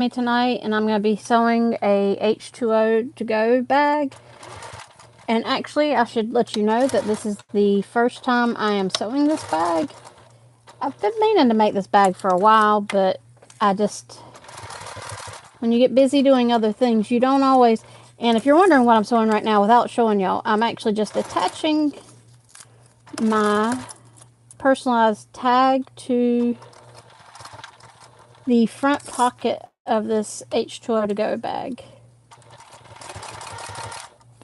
me tonight, and I'm going to be sewing a H20 to go bag. And actually, I should let you know that this is the first time I am sewing this bag. I've been meaning to make this bag for a while, but when you get busy doing other things, you don't always. And if you're wondering what I'm sewing right now without showing y'all, I'm actually just attaching my personalized tag to the front pocket of this H20 to go bag,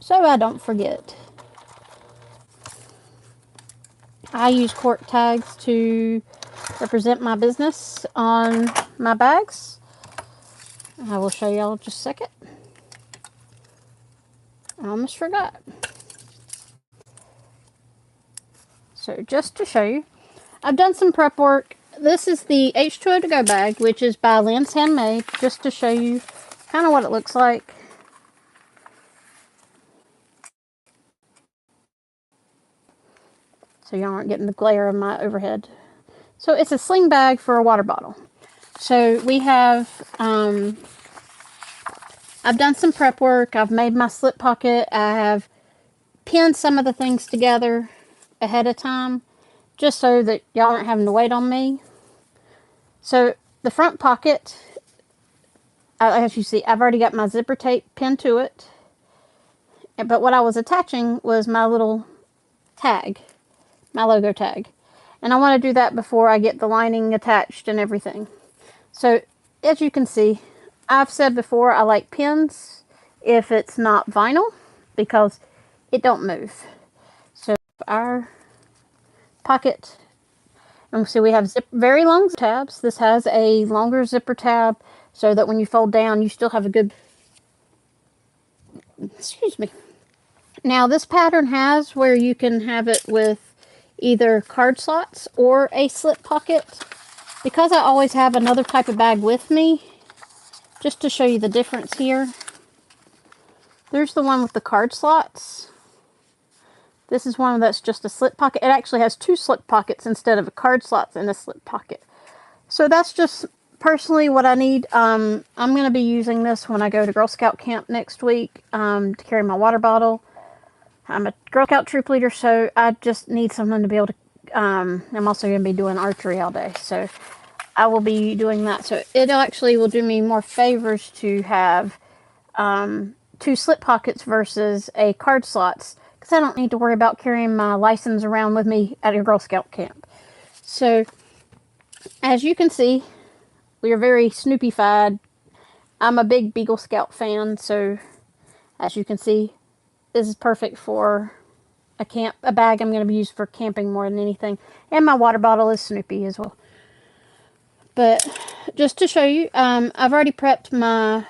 so I don't forget. I use cork tags to represent my business on my bags. I will show y'all just a second. I almost forgot. So just to show you, I've done some prep work. This is the H20 to go bag, which is by Linds Handmade, just to show you kind of what it looks like. So y'all aren't getting the glare of my overhead. So it's a sling bag for a water bottle. So we have, I've done some prep work. I've made my slip pocket. I have pinned some of the things together ahead of time, just so that y'all aren't having to wait on me. So the front pocket, as you see, I've already got my zipper tape pinned to it. But what I was attaching was my little tag, my logo tag. And I want to do that before I get the lining attached and everything. So as you can see, I've said before I like pins if it's not vinyl, because it don't move. So our pocket, and so we have very long tabs. This has a longer zipper tab so that when you fold down, you still have a good, excuse me. Now this pattern has where you can have it with either card slots or a slip pocket. Because I always have another type of bag with me, just to show you the difference here. There's the one with the card slots. This is one that's just a slip pocket. It actually has two slip pockets instead of a card slots and a slip pocket. So that's just personally what I need. I'm going to be using this when I go to Girl Scout camp next week to carry my water bottle. I'm a Girl Scout troop leader, so I just need something to be able to, I'm also going to be doing archery all day, so I will be doing that. So it actually will do me more favors to have two slip pockets versus a card slots, because I don't need to worry about carrying my license around with me at a Girl Scout camp. So as you can see, we are very Snoopy-fied. I'm a big Beagle Scout fan, so as you can see, this is perfect for a bag I'm going to be used for camping more than anything. And my water bottle is Snoopy as well. But just to show you, I've already prepped my,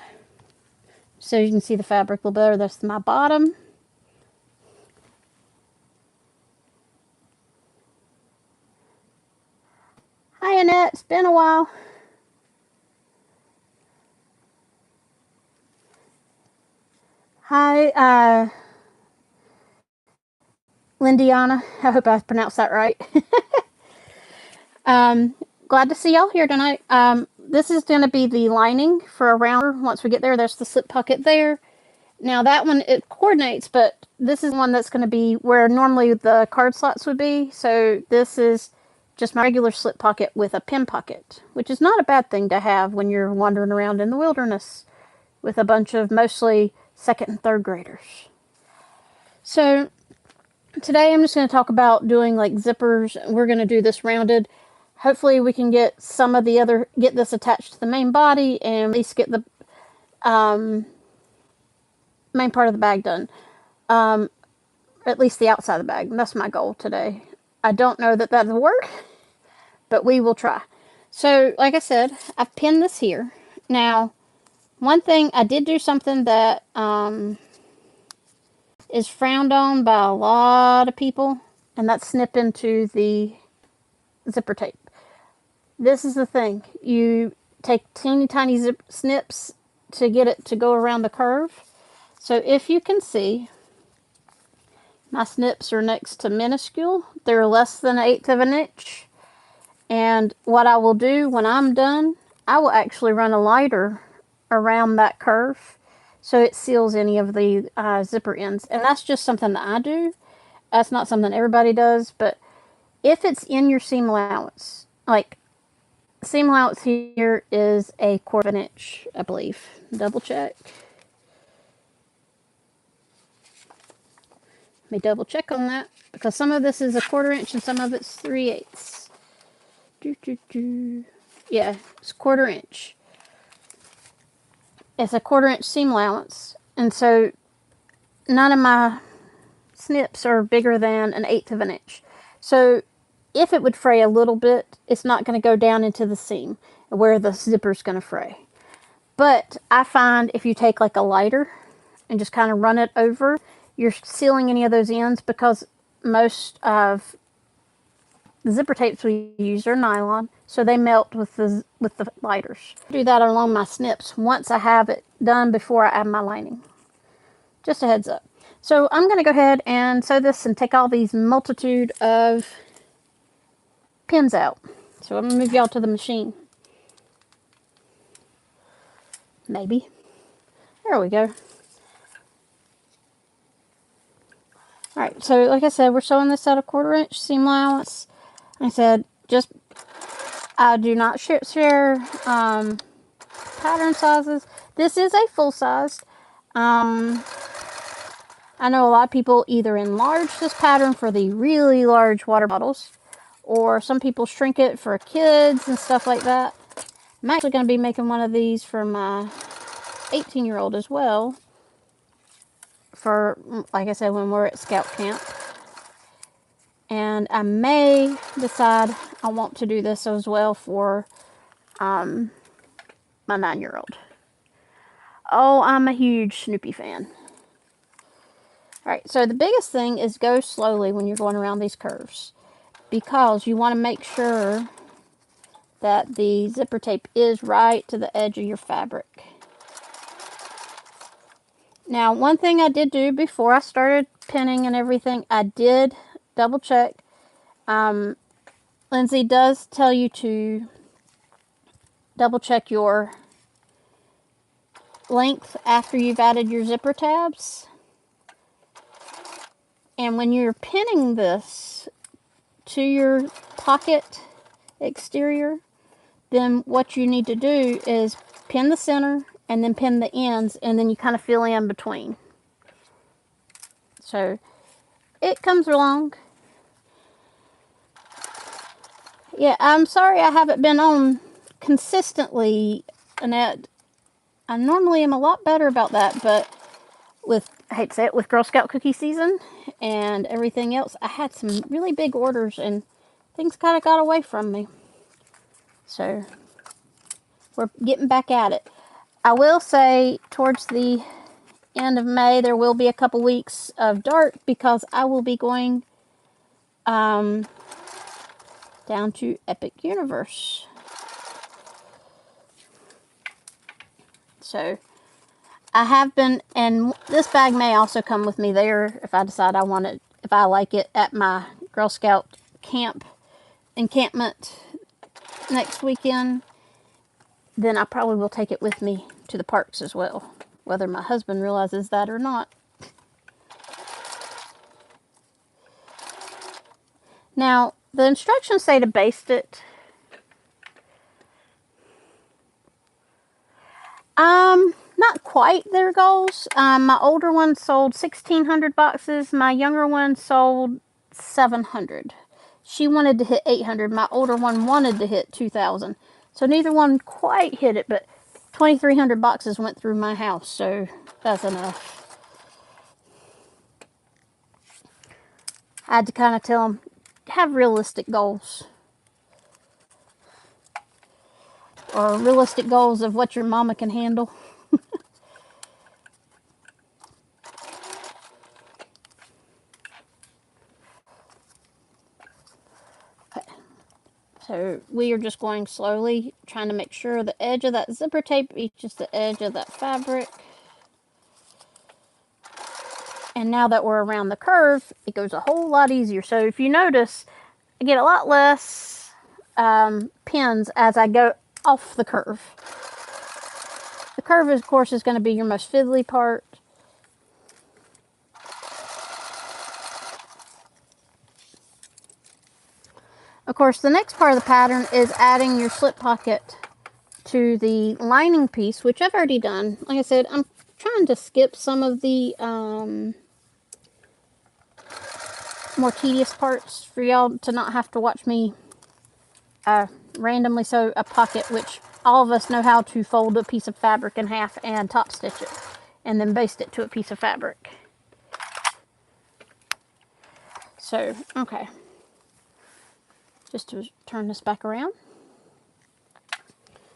so you can see the fabric a little better. That's my bottom. Hi Annette, it's been a while. Hi, Lindiana, I hope I pronounced that right. Glad to see y'all here tonight. This is going to be the lining for a rounder. Once we get there, there's the slip pocket there. Now that one, it coordinates, but this is one that's going to be where normally the card slots would be. So this is just my regular slip pocket with a pin pocket, which is not a bad thing to have when you're wandering around in the wilderness with a bunch of mostly second and third graders. So today I'm just going to talk about doing like zippers. We're going to do this rounded. Hopefully we can get get this attached to the main body and at least get the main part of the bag done. At least the outside of the bag. That's my goal today. I don't know that that'll work, but we will try. So, like I said, I've pinned this here. Now, one thing, I did do something that is frowned on by a lot of people, and that's snip into the zipper tape. This is the thing. You take teeny tiny snips to get it to go around the curve. So if you can see, my snips are next to minuscule. They're less than 1/8 of an inch. And what I will do when I'm done, I will actually run a lighter around that curve so it seals any of the zipper ends. And that's just something that I do. That's not something everybody does, but if it's in your seam allowance, like seam allowance here is a 1/4 inch, I believe. Double check. Let me double check on that because some of this is a 1/4 inch and some of it's 3/8. Yeah, it's 1/4 inch. It's a 1/4 inch seam allowance, and so none of my snips are bigger than 1/8 of an inch. So if it would fray a little bit, it's not going to go down into the seam where the zipper's going to fray. But I find if you take like a lighter and just kind of run it over, you're sealing any of those ends, because most of the zipper tapes we use are nylon, so they melt with the lighters. I do that along my snips once I have it done before I add my lining. Just a heads up. So I'm going to go ahead and sew this and take all these multitude of pins out. So I'm going to move y'all to the machine. Maybe. There we go. Alright, so like I said, we're sewing this at a 1/4 inch seam allowance. Like I said, just, I do not share pattern sizes. This is a full size. I know a lot of people either enlarge this pattern for the really large water bottles, or some people shrink it for kids and stuff like that. I'm actually going to be making one of these for my 18-year-old as well, for, like I said, when we're at scout camp. And I may decide I want to do this as well for my 9-year-old. Oh, I'm a huge Snoopy fan. Alright, so the biggest thing is go slowly when you're going around these curves, because you want to make sure that the zipper tape is right to the edge of your fabric. Now, one thing I did do before I started pinning and everything, I did double check. Lindsay does tell you to double check your length after you've added your zipper tabs. And when you're pinning this to your pocket exterior, then what you need to do is pin the center and then pin the ends, and then you kind of fill in between. So it comes along. Yeah, I'm sorry I haven't been on consistently, Annette. I normally am a lot better about that, but with, I hate to say it, with Girl Scout cookie season and everything else, I had some really big orders and things kind of got away from me. So we're getting back at it. I will say towards the end of May, there will be a couple weeks of dark, because I will be going down to Epic Universe. So I have been, and this bag may also come with me there if I decide I want it, if I like it at my Girl Scout encampment next weekend. Then I probably will take it with me to the parks as well, whether my husband realizes that or not. Now, the instructions say to baste it. Not quite their goals. My older one sold 1,600 boxes. My younger one sold 700. She wanted to hit 800. My older one wanted to hit 2,000. So neither one quite hit it, but 2,300 boxes went through my house, so that's enough. I had to kind of tell them, have realistic goals. Or realistic goals of what your mama can handle. Okay. So we are just going slowly, trying to make sure the edge of that zipper tape reaches the edge of that fabric. And now that we're around the curve, it goes a whole lot easier. So if you notice, I get a lot less pins as I go off the curve. The curve, of course, is going to be your most fiddly part. Of course, the next part of the pattern is adding your slip pocket to the lining piece, which I've already done. Like I said, I'm trying to skip some of the more tedious parts for y'all to not have to watch me randomly sew a pocket, which all of us know how to fold a piece of fabric in half and top stitch it, and then baste it to a piece of fabric. So, okay. Just to turn this back around.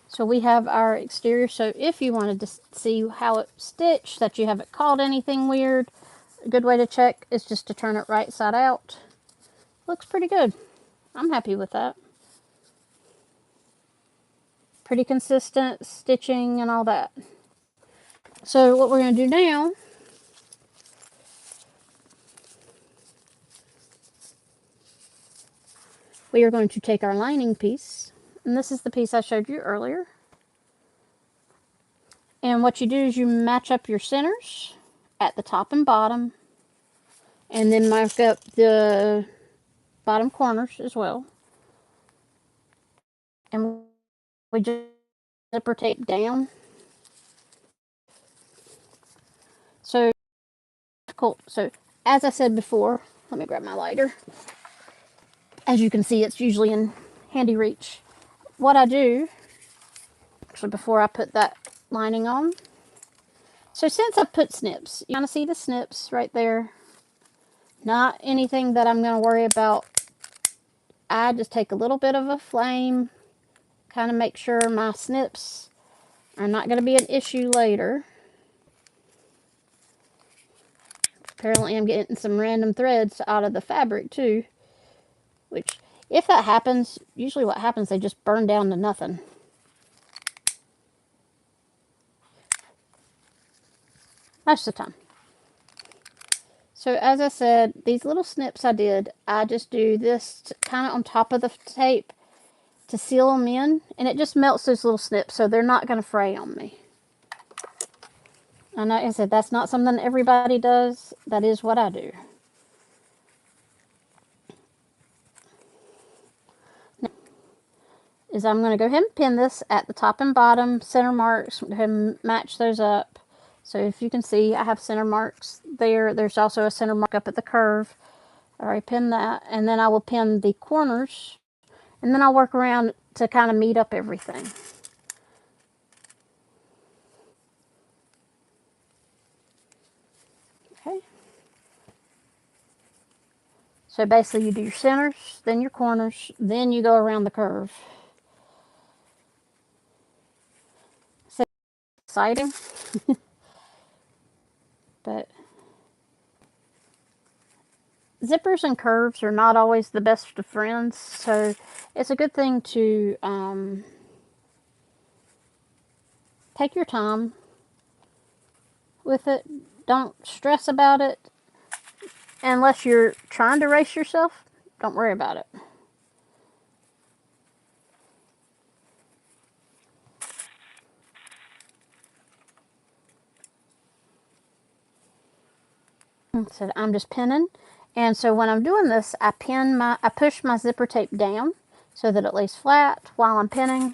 So we have our exterior. So if you wanted to see how it's stitched, that you haven't caught anything weird, a good way to check is just to turn it right side out. Looks pretty good. I'm happy with that. Pretty consistent stitching and all that. So what we're going to do now, we are going to take our lining piece, and this is the piece I showed you earlier. And what you do is you match up your centers at the top and bottom, and then mark up the bottom corners as well. And we just zipper tape down. So cool. So as I said before, let me grab my lighter. As you can see, it's usually in handy reach. What I do, actually before I put that lining on, so since I put snips, you want to see the snips right there. Not anything that I'm going to worry about. I just take a little bit of a flame, kind of make sure my snips are not going to be an issue later. Apparently I'm getting some random threads out of the fabric too, which if that happens, usually what happens, they just burn down to nothing. Most of the time. So as I said, these little snips I just do this kind of on top of the tape to seal them in, and it just melts those little snips so they're not going to fray on me. And like I said, that's not something everybody does. That is what I do. Now, is I'm going to go ahead and pin this at the top and bottom center marks, go ahead and match those up. So if you can see, I have center marks there. There's also a center mark up at the curve. I already pinned that. And then I will pin the corners. And then I'll work around to kind of meet up everything. Okay. So basically you do your centers, then your corners, then you go around the curve. So exciting. But zippers and curves are not always the best of friends, so it's a good thing to take your time with it. Don't stress about it. Unless you're trying to race yourself, don't worry about it. So I'm just pinning. And so when I'm doing this, I push my zipper tape down so that it lays flat while I'm pinning.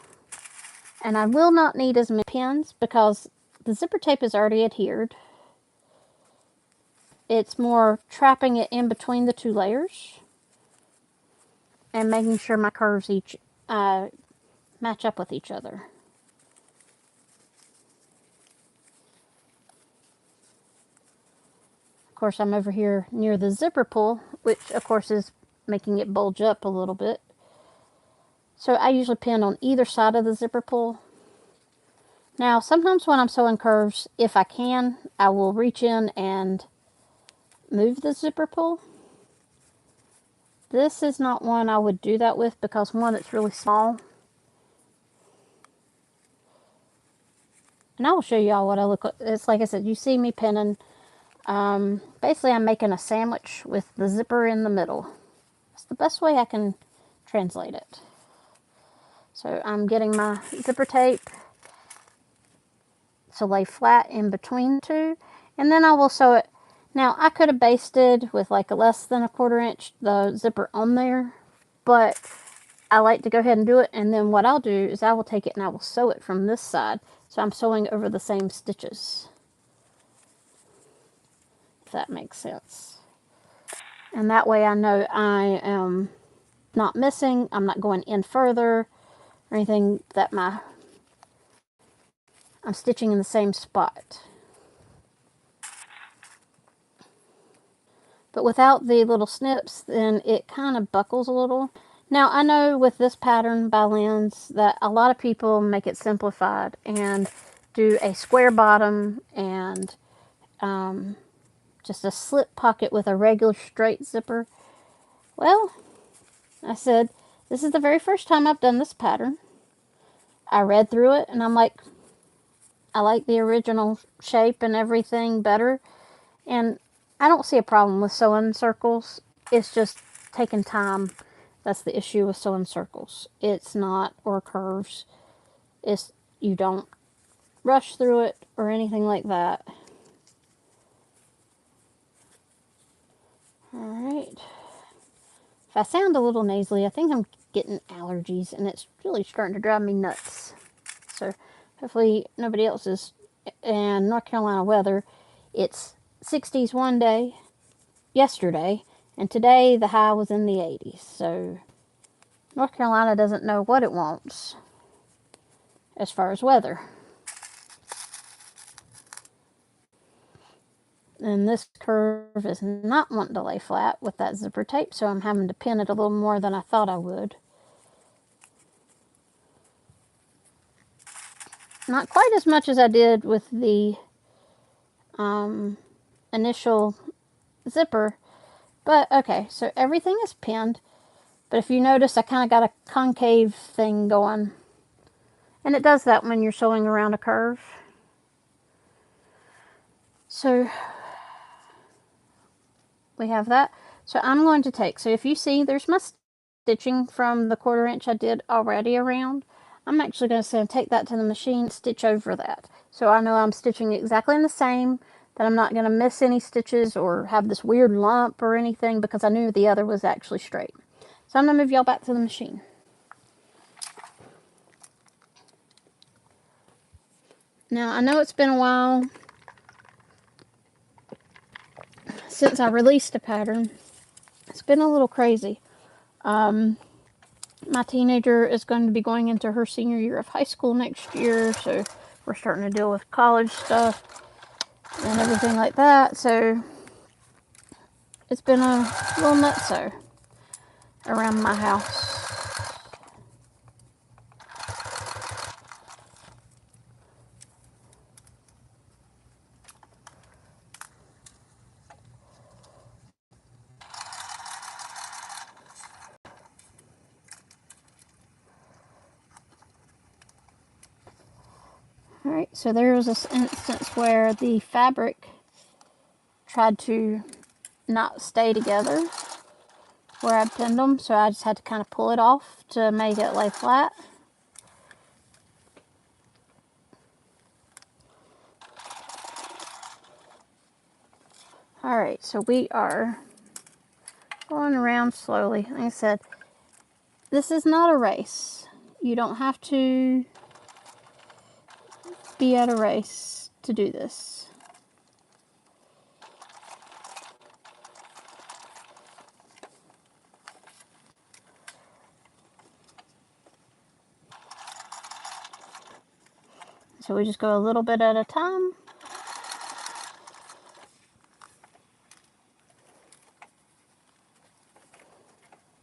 And I will not need as many pins because the zipper tape is already adhered. It's more trapping it in between the two layers and making sure my curves each match up with each other. Of course, I'm over here near the zipper pull, which of course is making it bulge up a little bit. So I usually pin on either side of the zipper pull. Now, sometimes when I'm sewing curves, if I can, I will reach in and move the zipper pull. This is not one I would do that with because, one, it's really small. And I will show y'all what I look like. It's like I said, you see me pinning. Basically, I'm making a sandwich with the zipper in the middle. It's the best way I can translate it. So I'm getting my zipper tape to lay flat in between the two, and then I will sew it. Now, I could have basted with like a less than a 1/4 inch the zipper on there, but I like to go ahead and do it, and then what I'll do is I will take it and I will sew it from this side, so I'm sewing over the same stitches, if that makes sense. And that way I know I am not missing, I'm not going in further or anything, that I'm stitching in the same spot. But without the little snips, then it kind of buckles a little. Now, I know with this pattern by Linds that a lot of people make it simplified and do a square bottom and just a slip pocket with a regular straight zipper. Well, I said, this is the very first time I've done this pattern. I read through it and I'm like, I like the original shape and everything better. And I don't see a problem with sewing circles. It's just taking time. That's the issue with sewing circles. It's not, or curves. It's, you don't rush through it or anything like that. Alright. If I sound a little nasally, I think I'm getting allergies and it's really starting to drive me nuts. So hopefully nobody else is. And North Carolina weather, it's 60s one day, yesterday, and today the high was in the 80s. So North Carolina doesn't know what it wants as far as weather. And this curve is not wanting to lay flat with that zipper tape, so I'm having to pin it a little more than I thought I would. Not quite as much as I did with the initial zipper, but okay, so everything is pinned. But if you notice, I kind of got a concave thing going. And it does that when you're sewing around a curve. So we have that. So I'm going to take, so if you see, there's my stitching from the 1/4 inch I did already around. I'm actually going to take that to the machine, stitch over that. So I know I'm stitching exactly in the same, that I'm not going to miss any stitches or have this weird lump or anything, because I knew the other was actually straight. So I'm going to move y'all back to the machine. Now, I know it's been a while since I released a pattern. It's been a little crazy. My teenager is going to be going into her senior year of high school next year, so we're starting to deal with college stuff and everything like that. So it's been a little nutso around my house. Alright, so there was this instance where the fabric tried to not stay together where I pinned them, so I just had to kind of pull it off to make it lay flat. Alright, so we are going around slowly. Like I said, this is not a race. You don't have to be at a race to do this. So we just go a little bit at a time.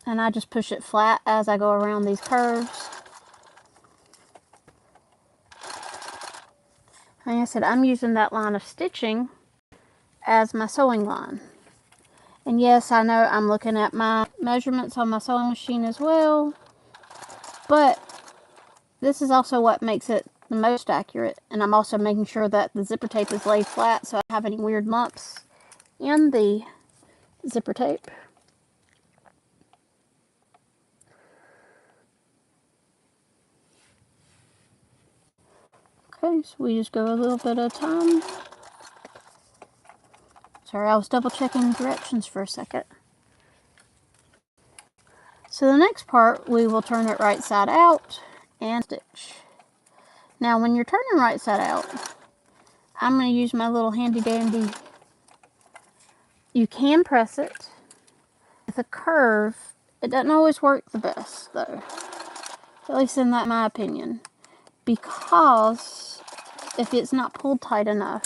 And I just push it flat as I go around these curves. Like I said, I'm using that line of stitching as my sewing line. And yes, I know I'm looking at my measurements on my sewing machine as well, but this is also what makes it the most accurate. And I'm also making sure that the zipper tape is laid flat so I don't have any weird lumps in the zipper tape. Okay, so we just go a little bit at a time. Sorry, I was double checking directions for a second. So the next part, we will turn it right side out and stitch. Now when you're turning right side out, I'm going to use my little handy dandy. You can press it. With a curve, it doesn't always work the best though. At least in that my opinion. Because if it's not pulled tight enough,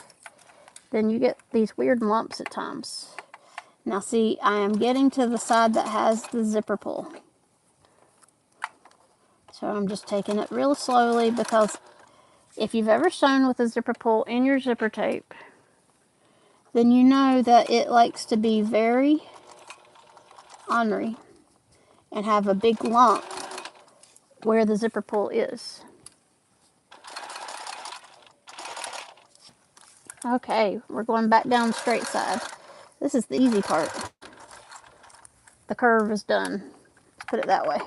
then you get these weird lumps at times. Now see, I am getting to the side that has the zipper pull. So I'm just taking it real slowly, because if you've ever sewn with a zipper pull in your zipper tape, then you know that it likes to be very ornery and have a big lump where the zipper pull is. Okay, we're going back down the straight side. This is the easy part. The curve is done. Let's put it that way.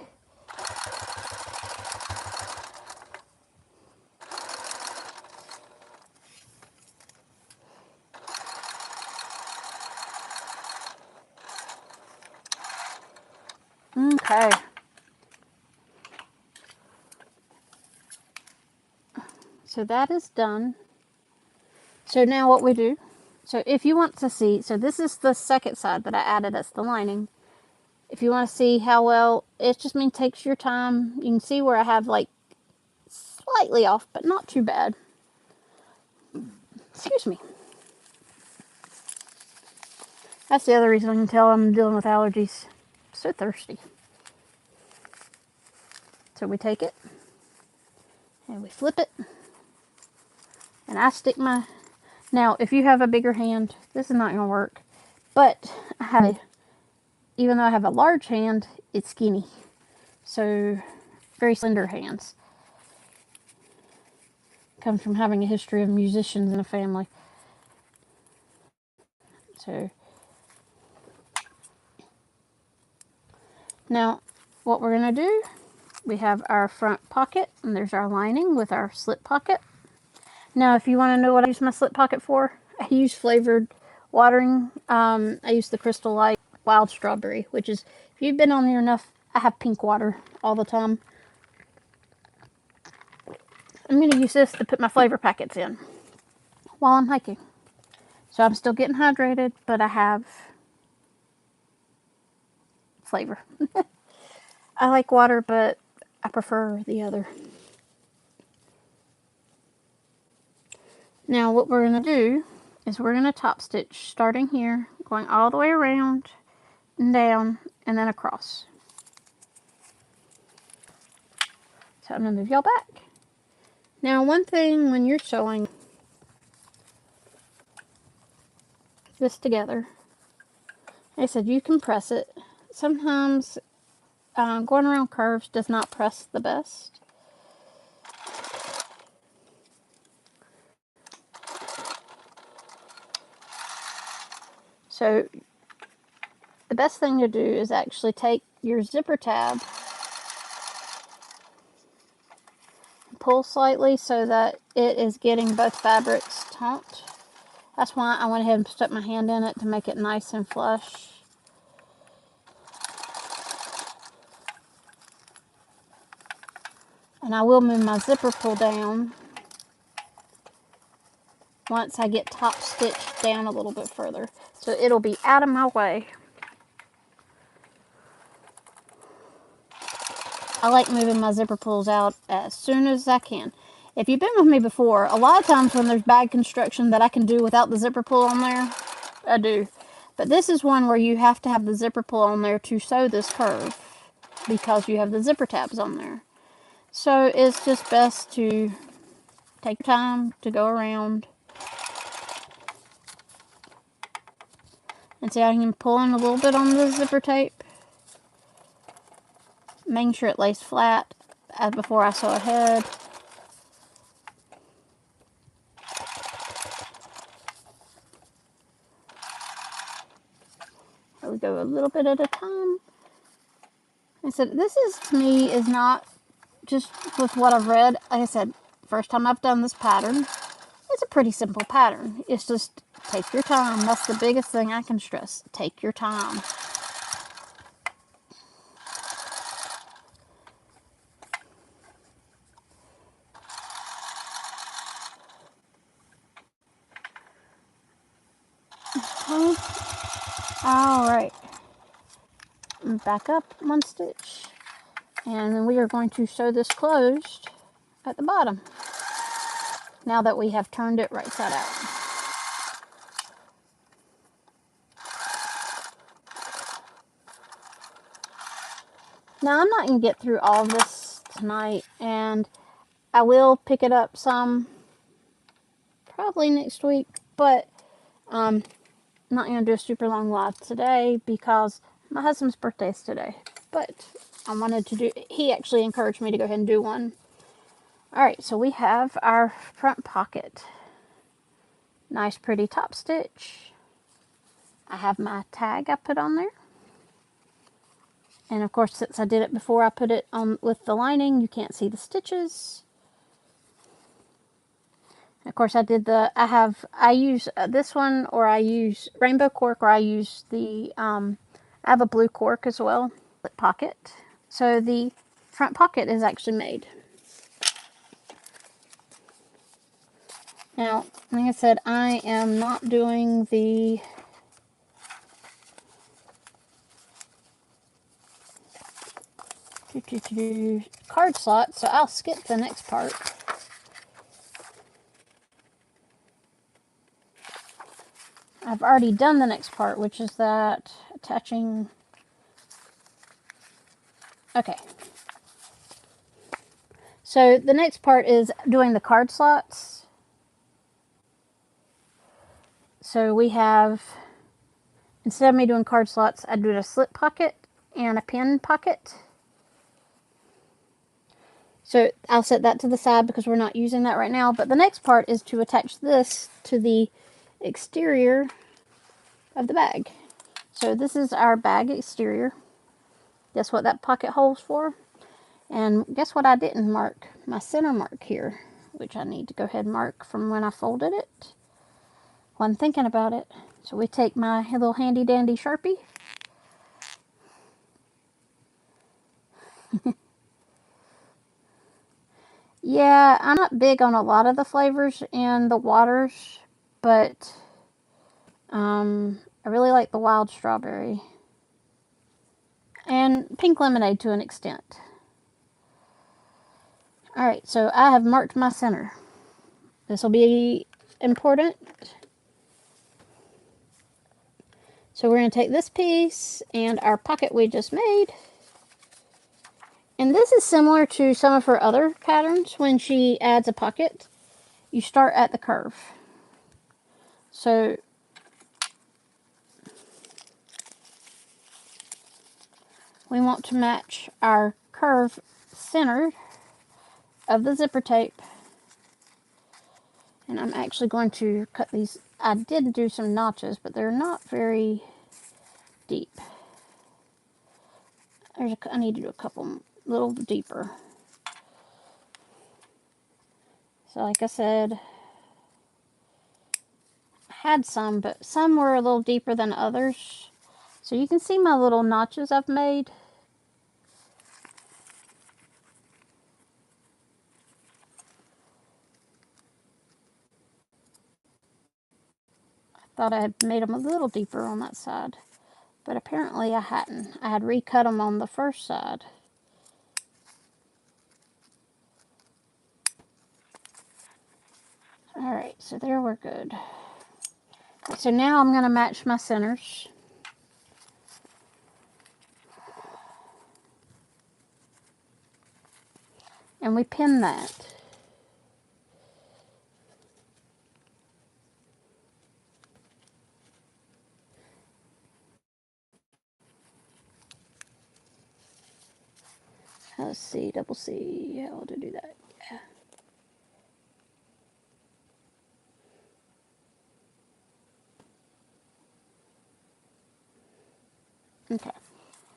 Okay. So that is done. So now what we do, so if you want to see, so this is the second side that I added as the lining. If you want to see how well, it just means takes your time. You can see where I have like slightly off, but not too bad. Excuse me. That's the other reason I can tell I'm dealing with allergies. I'm so thirsty. So we take it and we flip it, and I stick my, now if you have a bigger hand, this is not going to work, but I have a, even though I have a large hand, it's skinny, so very slender hands. Comes from having a history of musicians in a family. So now what we're going to do, we have our front pocket, and there's our lining with our slip pocket. Now if you want to know what I use my slip pocket for, I use flavored watering. I use the Crystal Light Wild Strawberry, which is, if you've been on here enough, I have pink water all the time. I'm going to use this to put my flavor packets in while I'm hiking. So I'm still getting hydrated, but I have flavor. I like water, but I prefer the other. Now what we're going to do is we're going to top stitch starting here, going all the way around and down and then across. So I'm going to move y'all back. Now one thing when you're sewing this together, like I said, you can press it. Sometimes going around curves does not press the best. So the best thing to do is actually take your zipper tab, pull slightly so that it is getting both fabrics taut. That's why I went ahead and stuck my hand in it to make it nice and flush. And I will move my zipper pull down once I get top stitched down a little bit further. So it'll be out of my way. I like moving my zipper pulls out as soon as I can. If you've been with me before, a lot of times when there's bag construction that I can do without the zipper pull on there, I do. But this is one where you have to have the zipper pull on there to sew this curve, because you have the zipper tabs on there. So it's just best to take your time to go around. And see, I can pull in a little bit on the zipper tape, making sure it lays flat before I sew ahead. We go a little bit at a time. I said, this is, to me, is not just with what I've read. Like I said, first time I've done this pattern. It's a pretty simple pattern. It's just take your time. That's the biggest thing I can stress. Take your time. Okay. Alright. Back up one stitch. And then we are going to sew this closed at the bottom. Now that we have turned it right side out. Now I'm not going to get through all of this tonight, and I will pick it up some probably next week, but I'm not going to do a super long live today because my husband's birthday is today. But I wanted to do, he actually encouraged me to go ahead and do one. Alright, so we have our front pocket. Nice pretty top stitch. I have my tag I put on there. And of course, since I did it before I put it on with the lining, you can't see the stitches. Of course, I use this one, or I use rainbow cork, or I use the, I have a blue cork as well. Pocket. So the front pocket is actually made. Now, like I said, I am not doing the card slot, so I'll skip the next part. I've already done the next part, which is that attaching. Okay. So the next part is doing the card slots. So we have, instead of me doing card slots, I do a slip pocket and a pin pocket. So I'll set that to the side because we're not using that right now. But the next part is to attach this to the exterior of the bag. So this is our bag exterior. Guess what that pocket holds for? And guess what I didn't mark? My center mark here, which I need to go ahead and mark from when I folded it. Wasn't thinking about it. So we take my little handy dandy Sharpie. Yeah, I'm not big on a lot of the flavors in the waters, but I really like the wild strawberry. And pink lemonade to an extent. Alright, so I have marked my center. This will be important. So we're going to take this piece and our pocket we just made. And this is similar to some of her other patterns when she adds a pocket. You start at the curve. So we want to match our curve center of the zipper tape. And I'm actually going to cut these. I did do some notches, but they're not very deep. I need to do a couple little deeper. So like I said, I had some, but some were a little deeper than others. So you can see my little notches I've made. I thought I had made them a little deeper on that side, but apparently I hadn't. I had recut them on the first side. Alright, so there we're good. So now I'm going to match my centers. And we pin that. Let's see, double C, how to do that. Yeah. Okay.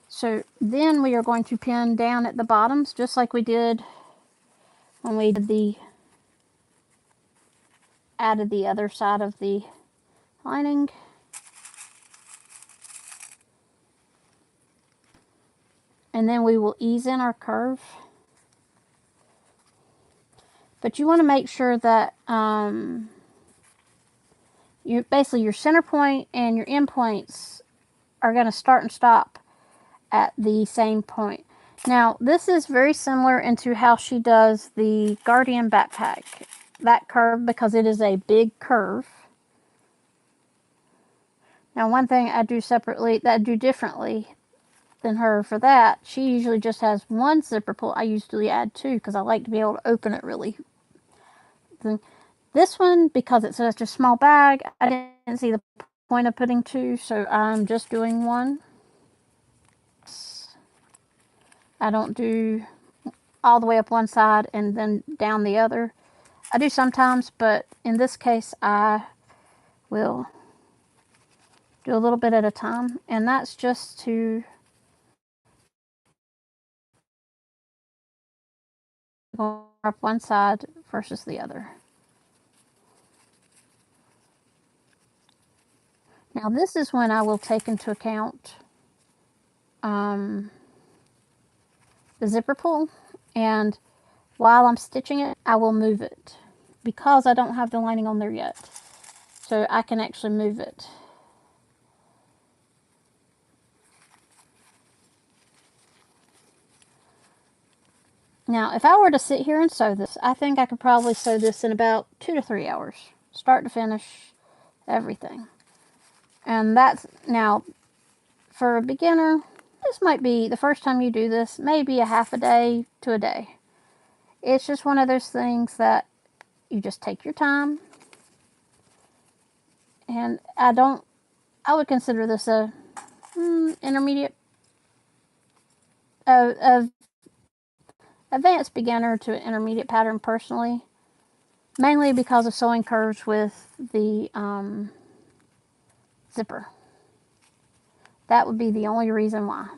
So then we are going to pin down at the bottoms, just like we did when we did the added the other side of the lining. And then we will ease in our curve. But you want to make sure that basically your center point and your end points are going to start and stop at the same point. Now, this is very similar into how she does the Guardian backpack. That curve, because it is a big curve. Now, one thing I do separately, that I do differently than her for that, she usually just has one zipper pull. I usually add two because I like to be able to open it really. This one, because it's such a small bag, I didn't see the point of putting two, so I'm just doing one. I don't do all the way up one side and then down the other. I do sometimes, but in this case I will do a little bit at a time, and that's just to go up one side versus the other. Now this is when I will take into account the zipper pull, and while I'm stitching it, I will move it because I don't have the lining on there yet. So I can actually move it. Now, if I were to sit here and sew this, I think I could probably sew this in about 2 to 3 hours. Start to finish, everything. And that's, now, for a beginner, this might be, the first time you do this, maybe a half a day to a day. It's just one of those things that you just take your time. And I would consider this a intermediate, advanced beginner to intermediate pattern personally. Mainly because of sewing curves with the zipper. That would be the only reason why.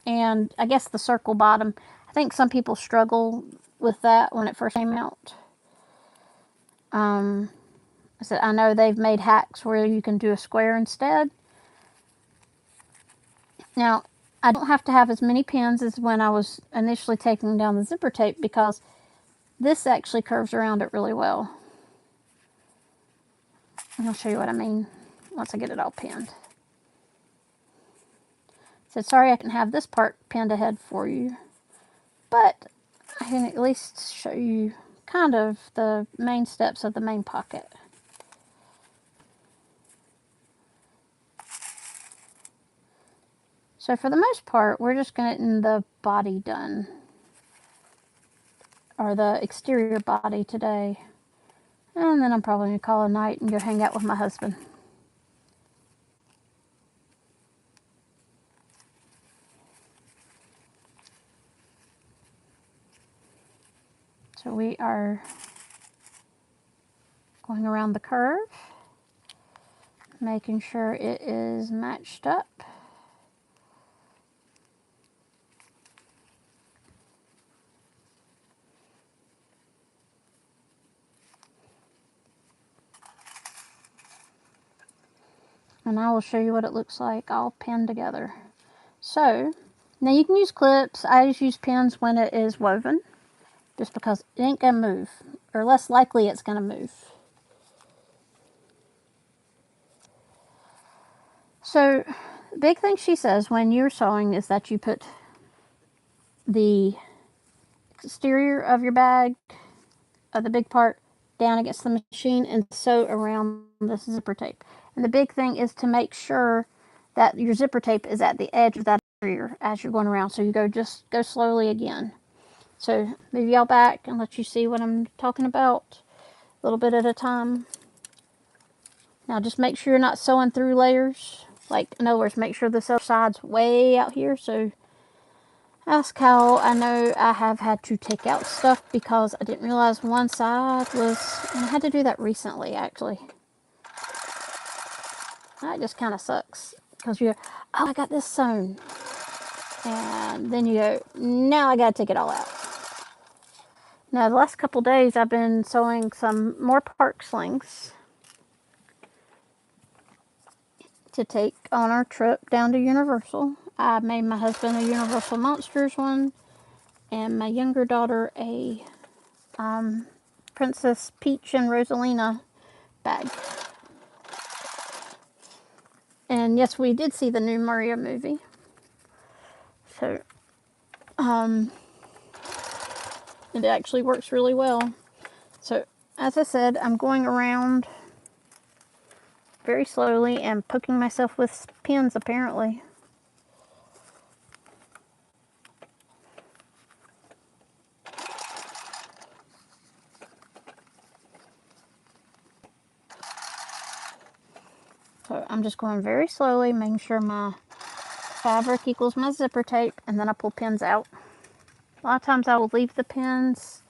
And I guess the circle bottom, I think some people struggle with that when it first came out. I know they've made hacks where you can do a square instead. Now, I don't have to have as many pins as when I was initially taking down the zipper tape, because this actually curves around it really well. And I'll show you what I mean once I get it all pinned. So sorry I can have this part pinned ahead for you, but I can at least show you kind of the main steps of the main pocket. So for the most part, we're just getting the body done, or the exterior body today. And then I'm probably going to call it a night and go hang out with my husband. So we are going around the curve, making sure it is matched up. And I will show you what it looks like all pinned together. So, now you can use clips. I just use pins when it is woven, just because it ain't gonna move, or less likely it's gonna move. So, the big thing she says when you're sewing is that you put the exterior of your bag, the big part, down against the machine and sew around the zipper tape. And the big thing is to make sure that your zipper tape is at the edge of that exterior as you're going around. So you just go slowly again. So move y'all back and let you see what I'm talking about, a little bit at a time. Now just make sure you're not sewing through layers. Like, in other words, make sure the other side's way out here. So ask how I know I have had to take out stuff because I didn't realize one side was, and I had to do that recently actually. That just kind of sucks because you're, oh, I got this sewn. And then you go, now I got to take it all out. Now, the last couple days, I've been sewing some more park slings to take on our trip down to Universal. I made my husband a Universal Monsters one, and my younger daughter a Princess Peach and Rosalina bag. And yes, we did see the new Mario movie. So, it actually works really well. So, as I said, I'm going around very slowly and poking myself with pins, apparently. So I'm just going very slowly, making sure my fabric equals my zipper tape, and then I pull pins out. A lot of times I will leave the pins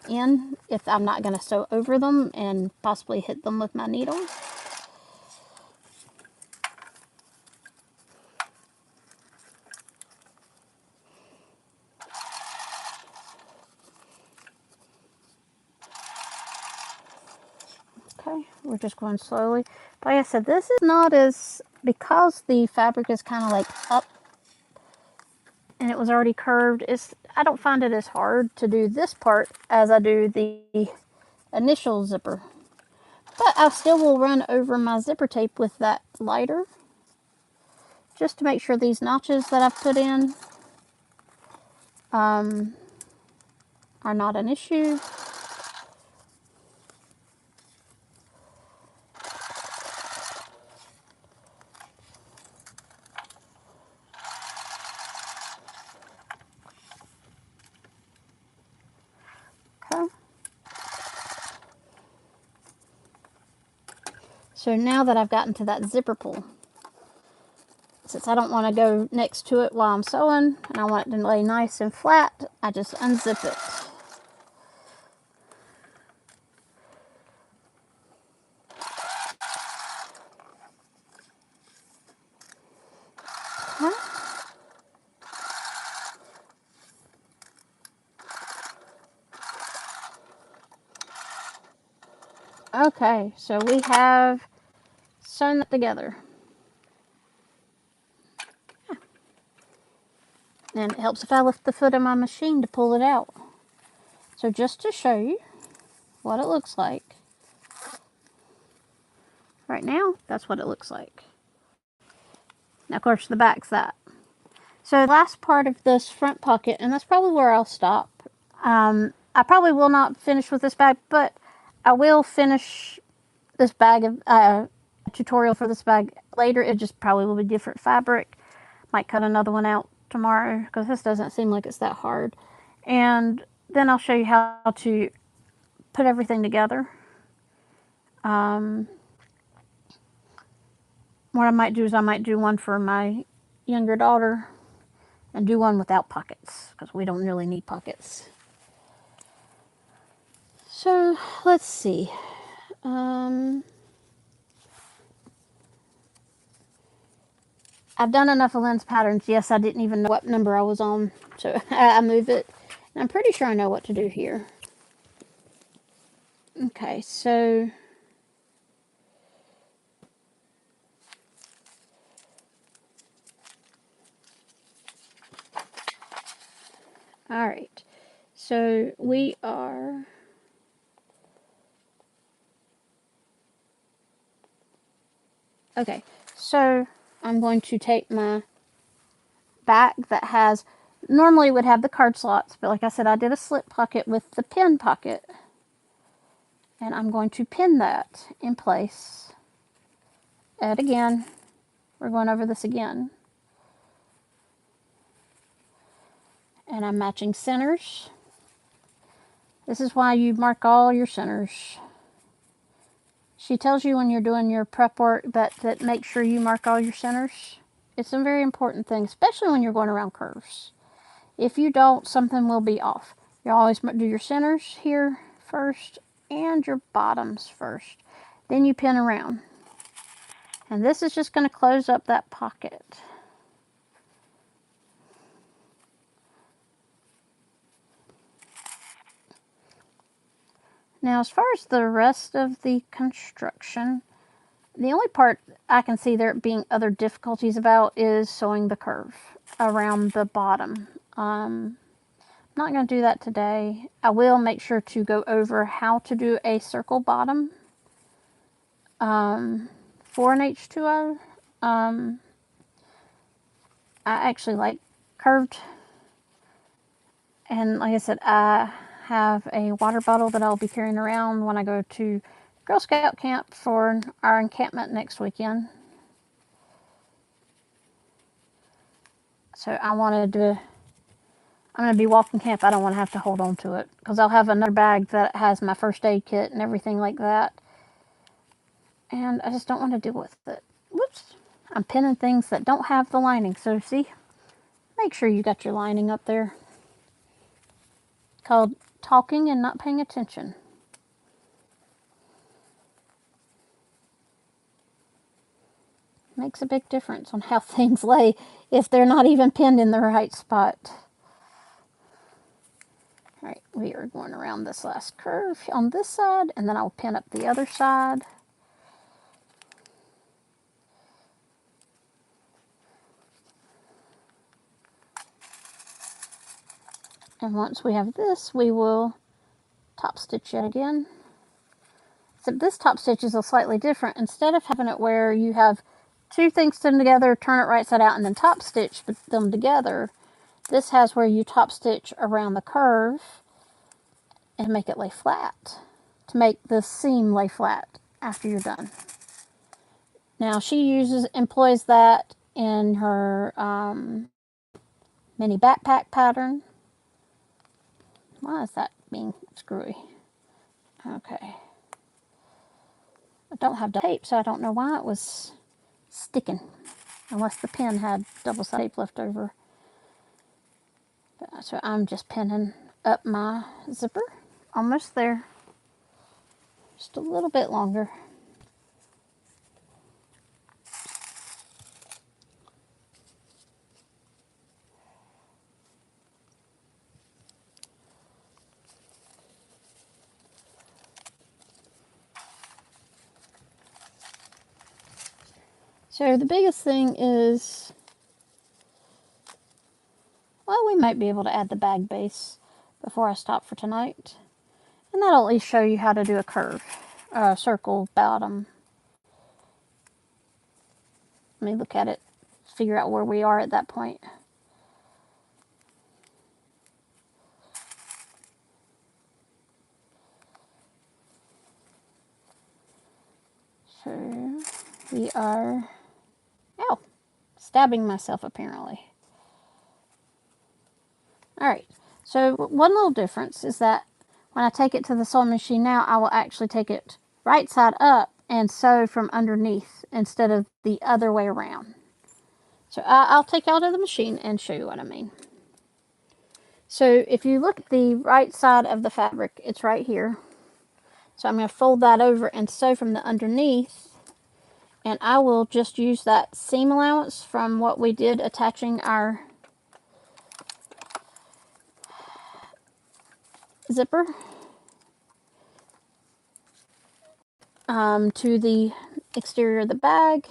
in if I'm not going to sew over them and possibly hit them with my needle. Okay, we're just going slowly. But like I said, this is not as, because the fabric is kind of like up and it was already curved, I don't find it as hard to do this part as I do the initial zipper. But I still will run over my zipper tape with that lighter, just to make sure these notches that I've put in are not an issue. Okay. So now that I've gotten to that zipper pull, since I don't want to go next to it while I'm sewing and I want it to lay nice and flat, I just unzip it. Okay. Okay, so we have sewn that together. And it helps if I lift the foot of my machine to pull it out. So just to show you what it looks like. Right now, that's what it looks like. Now, of course, the back's that. So the last part of this front pocket, and that's probably where I'll stop. I probably will not finish with this bag, but I will finish this bag of tutorial for this bag later. It just probably will be different fabric. Might cut another one out tomorrow because this doesn't seem like it's that hard. And then I'll show you how to put everything together. What I might do is I might do one for my younger daughter and do one without pockets because we don't really need pockets. So let's see. I've done enough of Linds patterns. Yes, I didn't even know what number I was on, so I move it. And I'm pretty sure I know what to do here. Okay, so all right. So we are okay. So I'm going to take my back that has, normally would have the card slots, but like I said, I did a slip pocket with the pin pocket. And I'm going to pin that in place. And again, we're going over this again. And I'm matching centers. This is why you mark all your centers. She tells you when you're doing your prep work that make sure you mark all your centers. It's a very important thing, especially when you're going around curves. If you don't, something will be off. You always do your centers here first and your bottoms first. Then you pin around. And this is just going to close up that pocket. Now, as far as the rest of the construction, the only part I can see there being other difficulties about is sewing the curve around the bottom. I'm not going to do that today. I will make sure to go over how to do a circle bottom for an H20. I actually like curved, and like I said, I have a water bottle that I'll be carrying around when I go to Girl Scout camp for our encampment next weekend. So I'm going to be walking camp. I don't want to have to hold on to it because I'll have another bag that has my first aid kit and everything like that. And I just don't want to deal with it. Whoops. I'm pinning things that don't have the lining. So see, make sure you got your lining up there. Called talking and not paying attention. Makes a big difference on how things lay if they're not even pinned in the right spot. Alright, we are going around this last curve on this side, and then I'll pin up the other side. And once we have this, we will top stitch it again. Except this top stitch is a slightly different. Instead of having it where you have two things done together, turn it right side out, and then top stitch them together, this has where you top stitch around the curve and make it lay flat, to make the seam lay flat after you're done. Now she employs that in her mini backpack pattern. Why is that being screwy? Okay. I don't have tape, so I don't know why it was sticking. Unless the pen had double-sided tape left over. So I'm just pinning up my zipper. Almost there. Just a little bit longer. So the biggest thing is, well, we might be able to add the bag base before I stop for tonight. And that'll at least show you how to do a curve, circle bottom. Let me look at it, figure out where we are at that point. So we are, ow, stabbing myself apparently. Alright, so one little difference is that when I take it to the sewing machine now, I will actually take it right side up and sew from underneath instead of the other way around. So I'll take it out of the machine and show you what I mean. So if you look at the right side of the fabric, it's right here. So I'm going to fold that over and sew from the underneath. And I will just use that seam allowance from what we did attaching our zipper to the exterior of the bag.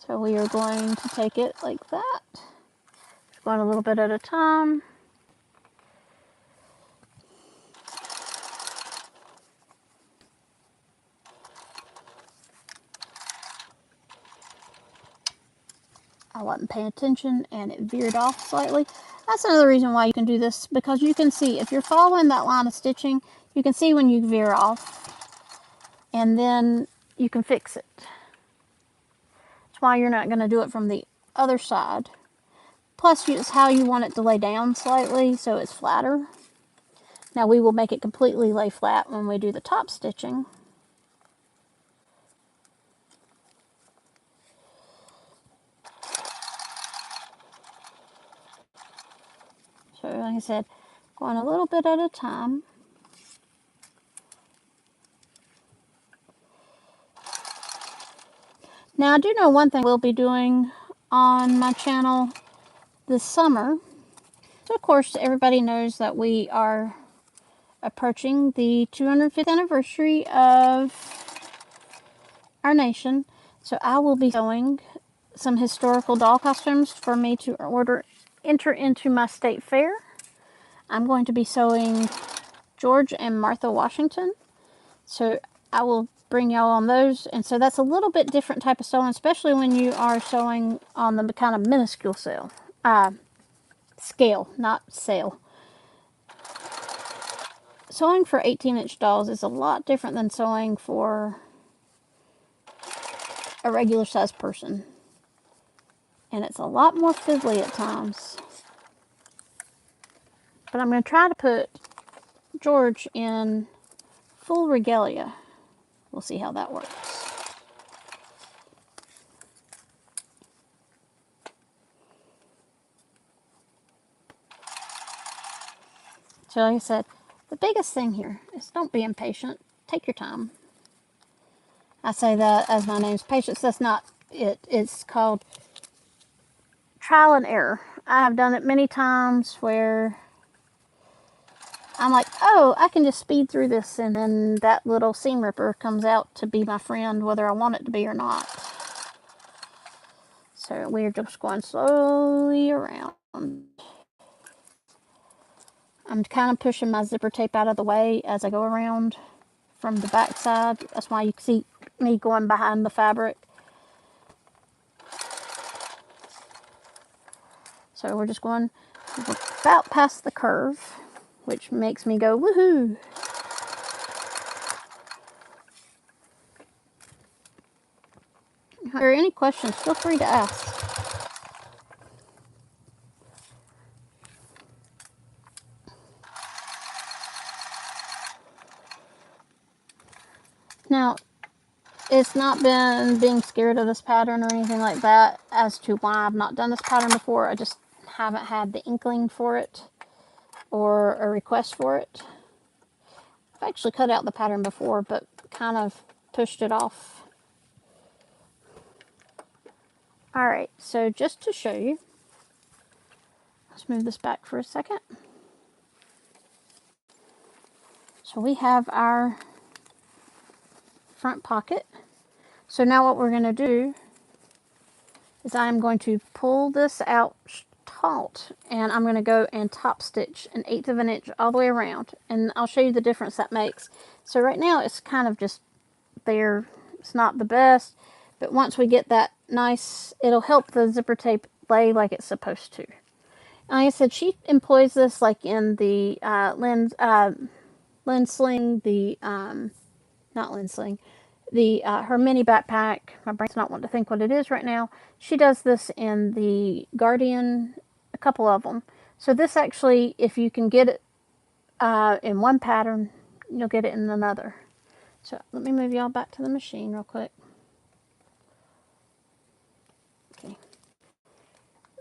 So we are going to take it like that. Just going a little bit at a time. I wasn't paying attention and it veered off slightly. That's another reason why you can do this, because you can see, if you're following that line of stitching, you can see when you veer off, and then you can fix it. That's why you're not going to do it from the other side. Plus, it's how you want it to lay down slightly so it's flatter. Now we will make it completely lay flat when we do the top stitching. So like I said, going a little bit at a time. Now I do know one thing we'll be doing on my channel this summer. So of course everybody knows that we are approaching the 205th anniversary of our nation. So I will be sewing some historical doll costumes for me to enter into my state fair. I'm going to be sewing George and Martha Washington. So I will bring y'all on those. And so that's a little bit different type of sewing, especially when you are sewing on the kind of minuscule scale, not sale. Sewing for 18-inch dolls is a lot different than sewing for a regular sized person. And it's a lot more fiddly at times. But I'm going to try to put George in full regalia. We'll see how that works. So like I said, the biggest thing here is don't be impatient. Take your time. I say that as my name's Patience. That's not it. It's called trial and error. I've done it many times where I'm like, oh, I can just speed through this, and then that little seam ripper comes out to be my friend whether I want it to be or not. So we're just going slowly around. I'm kind of pushing my zipper tape out of the way as I go around from the back side. That's why you see me going behind the fabric. So we're just going about past the curve, which makes me go woohoo. If there are any questions, feel free to ask. Now, it's not been being scared of this pattern or anything like that as to why I've not done this pattern before. I just haven't had the inkling for it or a request for it. I've actually cut out the pattern before, but kind of pushed it off. Alright, so just to show you, let's move this back for a second. So we have our front pocket. So now what we're going to do is I'm going to pull this out taut, and I'm going to go and top stitch 1/8 of an inch all the way around, and I'll show you the difference that makes. So right now it's kind of just there. It's not the best, but once we get that nice, it'll help the zipper tape lay like it's supposed to. Like I said, she employs this like in the Linds Sling, the not Linds Sling, the her mini backpack. My brain's not wanting to think what it is right now. She does this in the Guardian, a couple of them. So this actually, if you can get it in one pattern, you'll get it in another. So let me move y'all back to the machine real quick. Okay.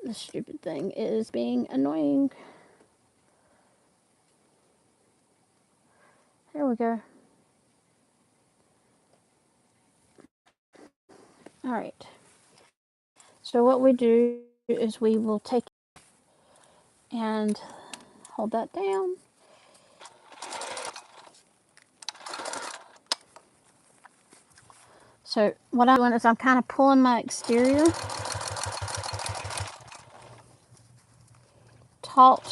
This stupid thing is being annoying. There we go. Alright. So what we do is we will take and hold that down. So what I'm doing is I'm kind of pulling my exterior taut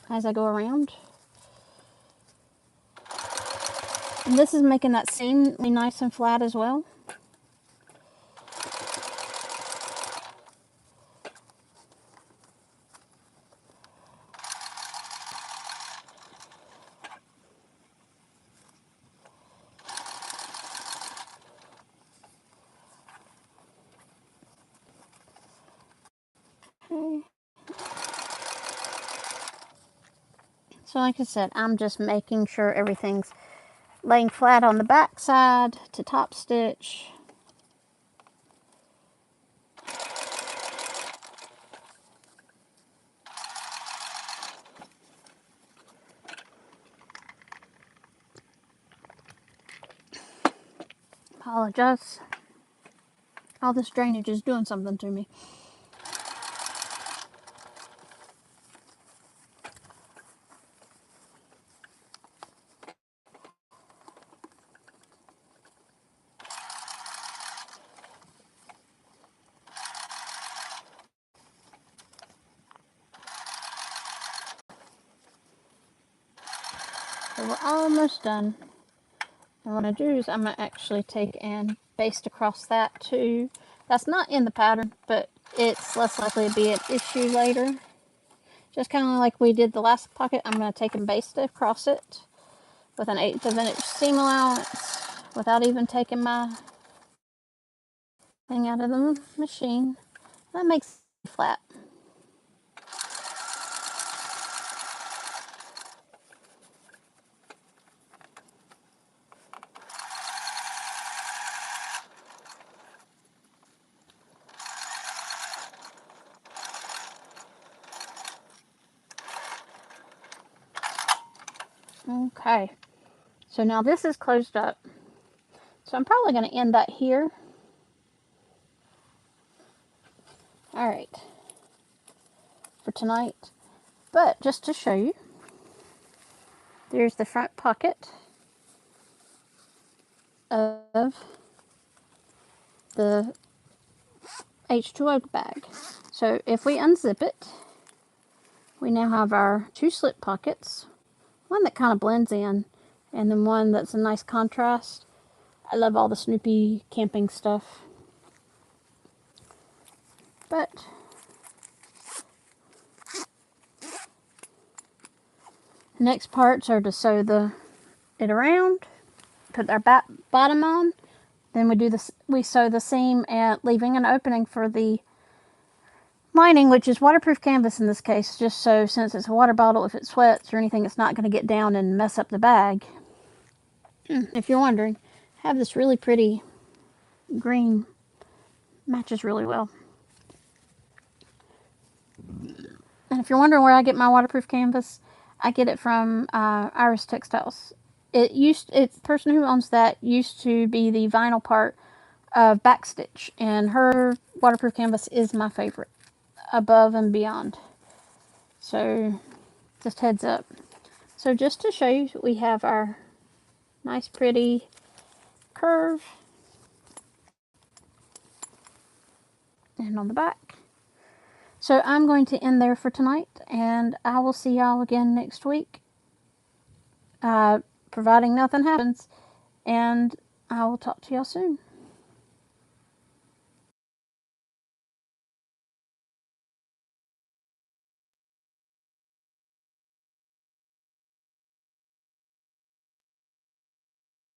as I go around. And this is making that seam nice and flat as well. Okay. So like I said, I'm just making sure everything's laying flat on the back side to top stitch. Apologize. All this drainage is doing something to me. So we're almost done. And what I do is I'm going to actually take and baste across that too. That's not in the pattern, but it's less likely to be an issue later. Just kind of like we did the last pocket, I'm going to take and baste across it with an 1/8 of an inch seam allowance without even taking my thing out of the machine. That makes it flat. Okay, so now this is closed up. So I'm probably going to end that here. Alright, for tonight. But just to show you, there's the front pocket of the H20 bag. So if we unzip it, we now have our 2 slip pockets, one that kind of blends in, and then one that's a nice contrast. I love all the Snoopy camping stuff. But the next parts are to sew it around, put our bottom on, then we sew the seam and leaving an opening for the lining, which is waterproof canvas in this case, just so since it's a water bottle, if it sweats or anything, it's not going to get down and mess up the bag. If you're wondering, I have this really pretty green, matches really well. And if you're wondering where I get my waterproof canvas, I get it from Iris Textiles. The person who owns that used to be the vinyl part of Backstitch, and her waterproof canvas is my favorite, above and beyond. So, just heads up. So just to show you, we have our nice pretty curve, and on the back. So I'm going to end there for tonight, and I will see y'all again next week, providing nothing happens, and I will talk to y'all soon.